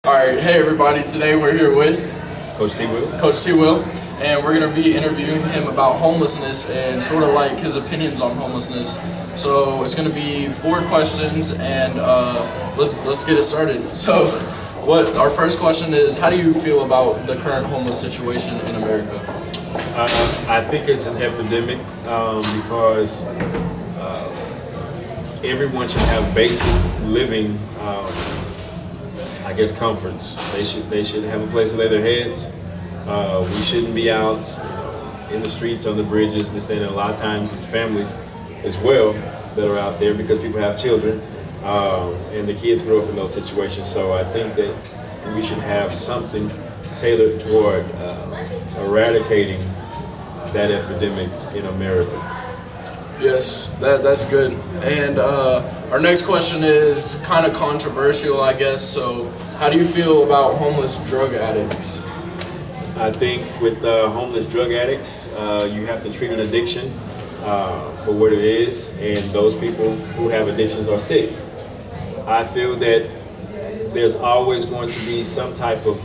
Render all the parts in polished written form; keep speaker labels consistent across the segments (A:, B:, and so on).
A: All right, hey everybody. Today we're here with
B: Coach T. Will.
A: Coach T. Will, and we're gonna be interviewing him about homelessness and sort of like his opinions on homelessness. So it's gonna be 4 questions, and let's get it started. So, our first question is, how do you feel about the current homeless situation in America?
B: I think it's an epidemic because everyone should have basic living, comforts. They should have a place to lay their heads. We shouldn't be out, in the streets, on the bridges, and a lot of times it's families as well that are out there because people have children, and the kids grow up in those situations. So I think that we should have something tailored toward eradicating that epidemic in America.
A: Yes, that's good. And our next question is kind of controversial, I guess. So, how do you feel about homeless drug addicts?
B: I think with homeless drug addicts, you have to treat an addiction for what it is, and those people who have addictions are sick. I feel that there's always going to be some type of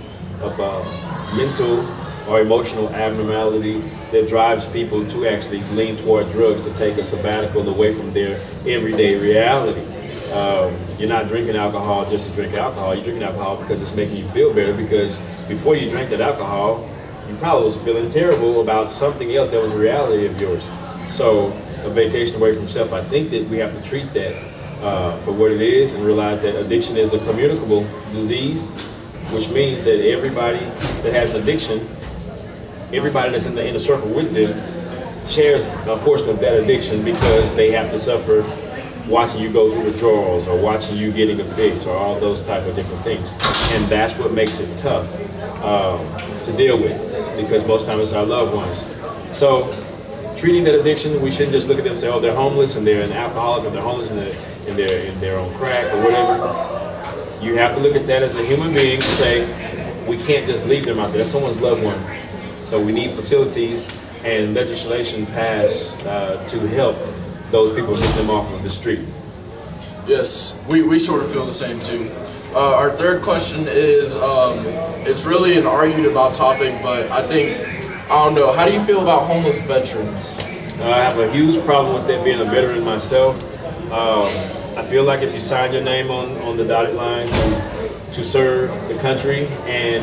B: mental or emotional abnormality that drives people to actually lean toward drugs, to take a sabbatical away from their everyday reality. You're not drinking alcohol just to drink alcohol. You're drinking alcohol because it's making you feel better, because before you drank that alcohol, you probably was feeling terrible about something else that was a reality of yours. So a vacation away from self, I think that we have to treat that for what it is and realize that addiction is a communicable disease, which means that everybody that has an addiction, everybody that's in the inner circle with them, shares a portion of that addiction, because they have to suffer watching you go through withdrawals or watching you getting a fix or all those type of different things. And that's what makes it tough to deal with, because most times it's our loved ones. So treating that addiction, we shouldn't just look at them and say, oh, they're homeless and they're an alcoholic, or they're homeless and they're on crack or whatever. You have to look at that as a human being and say, we can't just leave them out there. That's someone's loved one. So we need facilities and legislation passed to help those people, get them off of the street.
A: Yes, we sort of feel the same too. Our third question is, it's really an argued about topic, but I don't know, how do you feel about homeless veterans?
B: I have a huge problem with that, being a veteran myself. I feel like if you sign your name on the dotted line to serve the country, and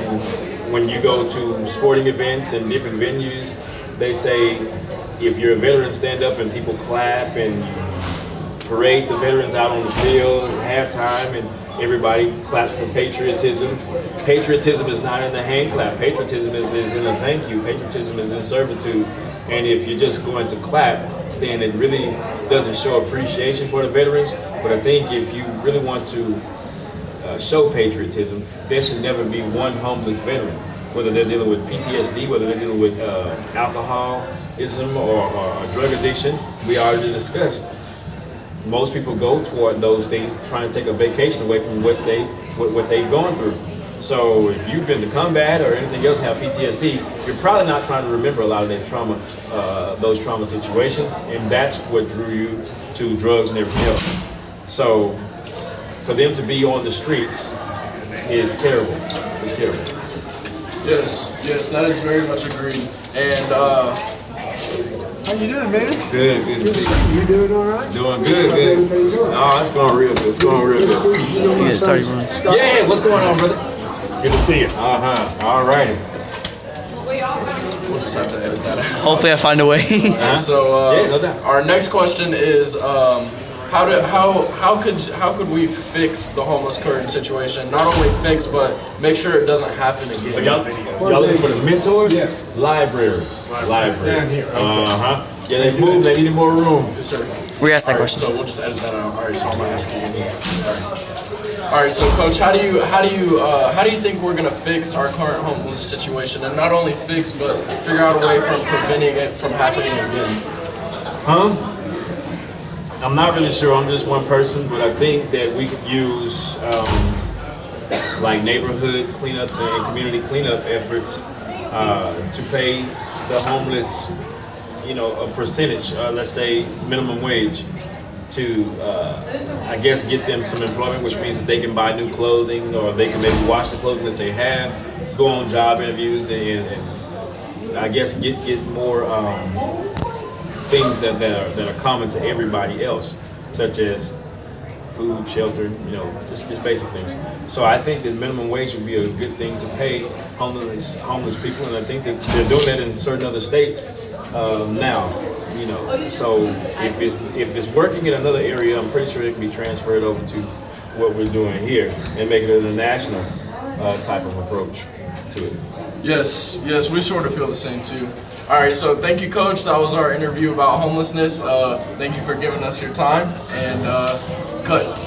B: when you go to sporting events and different venues, they say if you're a veteran, stand up and people clap, and you parade the veterans out on the field at halftime, and everybody claps for patriotism. Patriotism is not in the hand clap. Patriotism is in a thank you. Patriotism is in servitude. And if you're just going to clap, then it really doesn't show appreciation for the veterans. But I think if you really want to show patriotism, there should never be one homeless veteran, whether they're dealing with PTSD, whether they're dealing with alcoholism or drug addiction. We already discussed. Most people go toward those things trying to take a vacation away from what they've gone through. So if you've been to combat or anything else, have PTSD, you're probably not trying to remember a lot of that trauma, those trauma situations, and that's what drew you to drugs and everything else. So for them to be on the streets is terrible. It's terrible.
A: Yes, that is very much agreed. And
C: how you doing, man?
B: Good to see you.
C: You doing all right?
B: Doing good. Oh, it's going real good. It's going real good. Yeah, what's going on, brother? Good to see you. All righty.
A: we'll just have to edit that out.
D: Hopefully I find a way.
A: So
B: yeah, no doubt.
A: Our next question is how could we fix the homeless current situation? Not only fix, but make sure it doesn't happen again.
B: So y'all looking for the mentors? Yeah. Library.
C: Down here.
B: Yeah, they moved. They needed more room.
A: Yes, sir.
D: We asked that
A: All right,
D: question.
A: so we'll just edit that out. All right, so I'm not asking you. All right, so Coach, how do you think we're gonna fix our current homeless situation, and not only fix, but figure out a way from preventing it from happening again?
B: I'm not really sure. I'm just one person, but I think that we could use like neighborhood cleanups and community cleanup efforts to pay the homeless, a percentage, let's say minimum wage, to, I guess, get them some employment, which means that they can buy new clothing, or they can maybe wash the clothing that they have, go on job interviews, and I guess get more things that are common to everybody else, such as food, shelter, just basic things. So I think that minimum wage would be a good thing to pay homeless people, and I think that they're doing that in certain other states now. So if it's working in another area, I'm pretty sure it can be transferred over to what we're doing here and make it a national type of approach to it.
A: Yes, we sort of feel the same too. All right, so thank you, Coach. That was our interview about homelessness. Thank you for giving us your time, and cut.